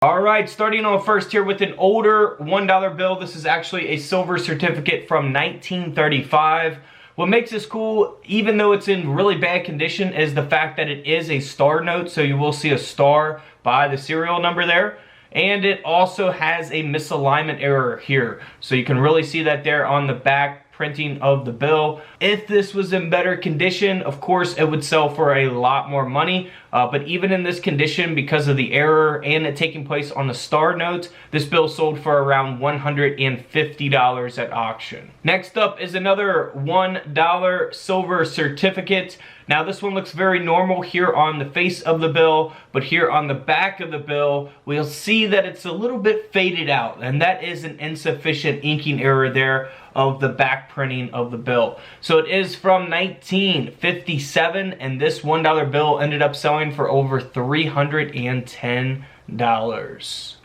Alright, starting on first here with an older $1 bill. This is actually a silver certificate from 1935. What makes this cool, even though it's in really bad condition, is the fact that it is a star note, so you will see a star by the serial number there. And it also has a misalignment error here, so you can really see that there on the back printing of the bill. If this was in better condition, of course it would sell for a lot more money, but even in this condition, because of the error and it taking place on the star note, this bill sold for around $150 at auction. Next up is another $1 silver certificate. Now this one looks very normal here on the face of the bill, but here on the back of the bill, we'll see that it's a little bit faded out, and that is an insufficient inking error there of the back printing of the bill. So it is from 1957, and this $1 bill ended up selling for over $310.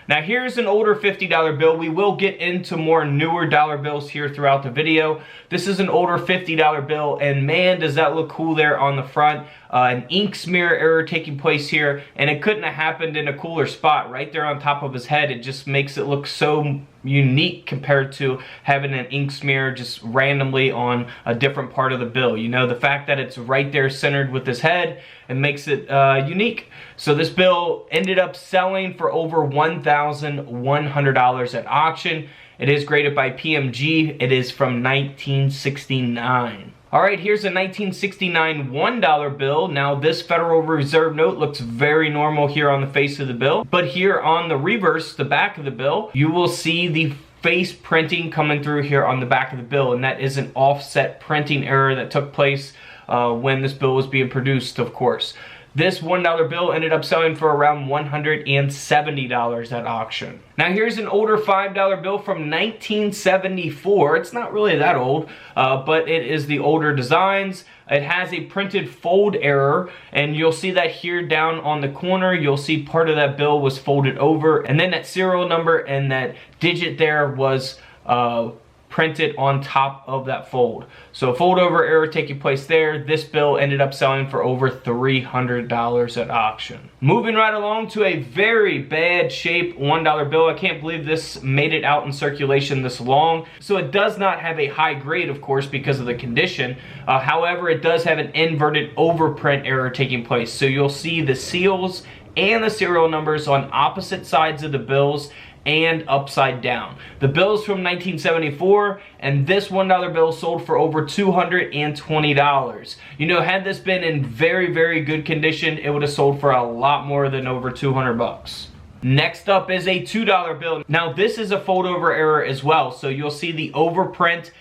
Now here's an older $50 bill. We will get into more newer dollar bills here throughout the video. This is an older $50 bill, and man, does that look cool there on the front. An ink smear error taking place here, and it couldn't have happened in a cooler spot right there on top of his head. It just makes it look so unique compared to having an ink smear just randomly on a different part of the bill. You know, the fact that it's right there centered with his head, it makes it unique. So this bill ended up selling for over $1,100 at auction. It is graded by PMG. It is from 1969. Alright, here's a 1969 $1 bill. Now this Federal Reserve note looks very normal here on the face of the bill, but here on the reverse, the back of the bill, you will see the face printing coming through here on the back of the bill, and that is an offset printing error that took place when this bill was being produced, of course. This $1 bill ended up selling for around $170 at auction. Now here's an older $5 bill from 1974. It's not really that old, but it is the older designs. It has a printed fold error, and you'll see that here down on the corner. You'll see part of that bill was folded over, and then that serial number and that digit there was printed on top of that fold. So a fold over error taking place there. This bill ended up selling for over $300 at auction. Moving right along to a very bad shape $1 bill. I can't believe this made it out in circulation this long. So it does not have a high grade, of course, because of the condition. However, it does have an inverted overprint error taking place. So you'll see the seals and the serial numbers on opposite sides of the bills and upside down. The bill's from 1974, and this $1 bill sold for over $220. You know, had this been in very, very good condition, it would have sold for a lot more than over 200 bucks. Next up is a $2 bill. Now this is a fold over error as well, so you'll see the overprint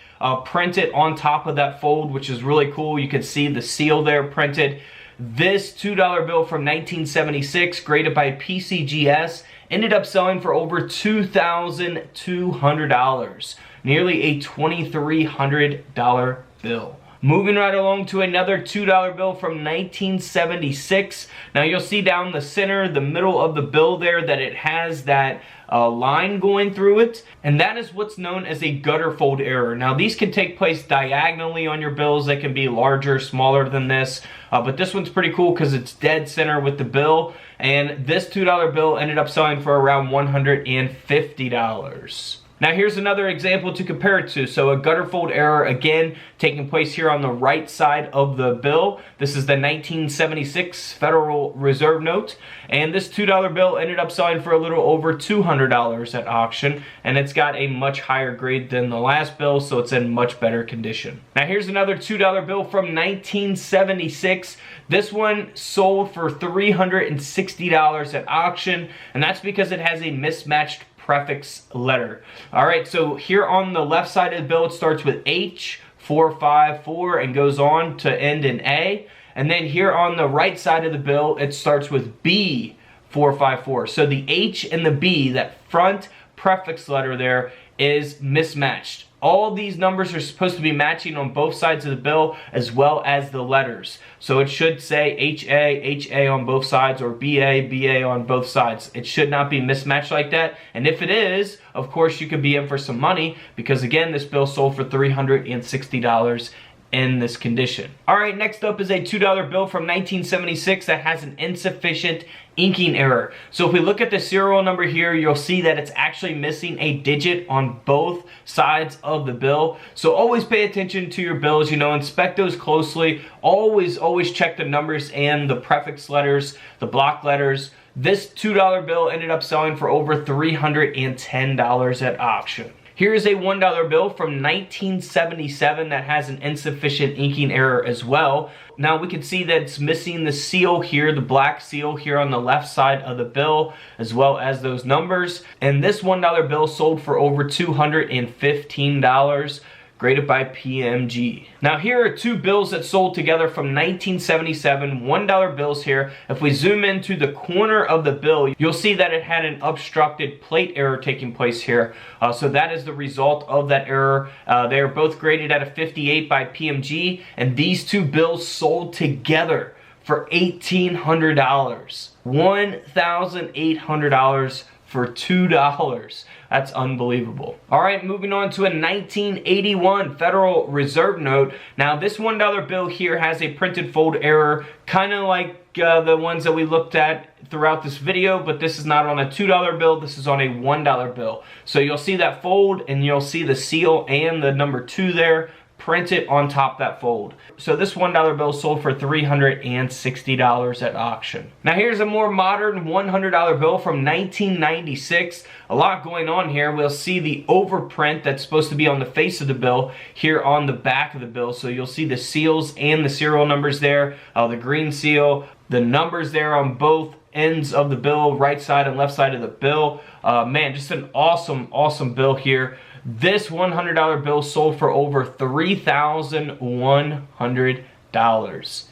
printed on top of that fold, which is really cool. You can see the seal there printed. This $2 bill from 1976, graded by PCGS, ended up selling for over $2,200. Nearly a $2,300 bill. Moving right along to another $2 bill from 1976. Now you'll see down the center, the middle of the bill there, that it has that line going through it, and that is what's known as a gutter fold error. Now these can take place diagonally on your bills. They can be larger, smaller than this, but this one's pretty cool because it's dead center with the bill, and this $2 bill ended up selling for around $150. Now here's another example to compare it to. So a gutter fold error, again, taking place here on the right side of the bill. This is the 1976 Federal Reserve note. And this $2 bill ended up selling for a little over $200 at auction. And it's got a much higher grade than the last bill, so it's in much better condition. Now here's another $2 bill from 1976. This one sold for $360 at auction. And that's because it has a mismatched prefix letter. Alright, so here on the left side of the bill, it starts with H454 and goes on to end in A. And then here on the right side of the bill, it starts with B454. So the H and the B, that front prefix letter there, is mismatched. All these numbers are supposed to be matching on both sides of the bill, as well as the letters. So it should say HA, HA on both sides, or BA, BA on both sides. It should not be mismatched like that. And if it is, of course, you could be in for some money, because again, this bill sold for $360 in this condition. Alright, next up is a $2 bill from 1976 that has an insufficient inking error. So if we look at the serial number here, you'll see that it's actually missing a digit on both sides of the bill. So always pay attention to your bills, you know, inspect those closely. Always check the numbers and the prefix letters, the block letters. This $2 bill ended up selling for over $310 at auction. Here's a $1 bill from 1977 that has an insufficient inking error as well. Now we can see that it's missing the seal here, the black seal here on the left side of the bill, as well as those numbers. And this $1 bill sold for over $215. Graded by PMG. Now here are two bills that sold together from 1977, $1 bills here. If we zoom into the corner of the bill, you'll see that it had an obstructed plate error taking place here. So that is the result of that error. They are both graded at a 58 by PMG, and these two bills sold together for $1,800. $1,800 for $2. That's unbelievable. Alright, moving on to a 1981 Federal Reserve note. Now this $1 bill here has a printed fold error, kind of like the ones that we looked at throughout this video, but this is not on a $2 bill, this is on a $1 bill. So you'll see that fold and you'll see the seal and the number 2 there printed on top of that fold. So this $1 bill sold for $360 at auction. Now here's a more modern $100 bill from 1996. A lot going on here. We'll see the overprint that's supposed to be on the face of the bill here on the back of the bill. So you'll see the seals and the serial numbers there, the green seal, the numbers there on both ends of the bill, right side and left side of the bill. Man, just an awesome bill here. This $100 bill sold for over $3,100.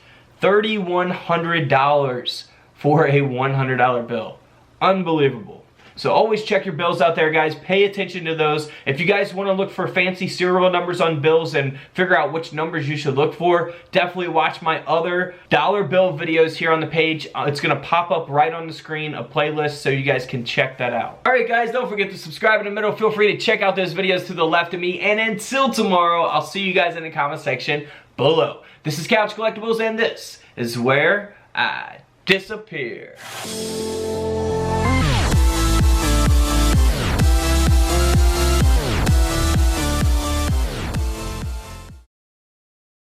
$3,100 for a $100 bill. Unbelievable. So always check your bills out there, guys. Pay attention to those. If you guys want to look for fancy serial numbers on bills and figure out which numbers you should look for, definitely watch my other dollar bill videos here on the page. It's going to pop up right on the screen, a playlist, so you guys can check that out. Alright guys, don't forget to subscribe in the middle. Feel free to check out those videos to the left of me. And until tomorrow, I'll see you guys in the comment section below. This is Couch Collectibles, and this is where I disappear.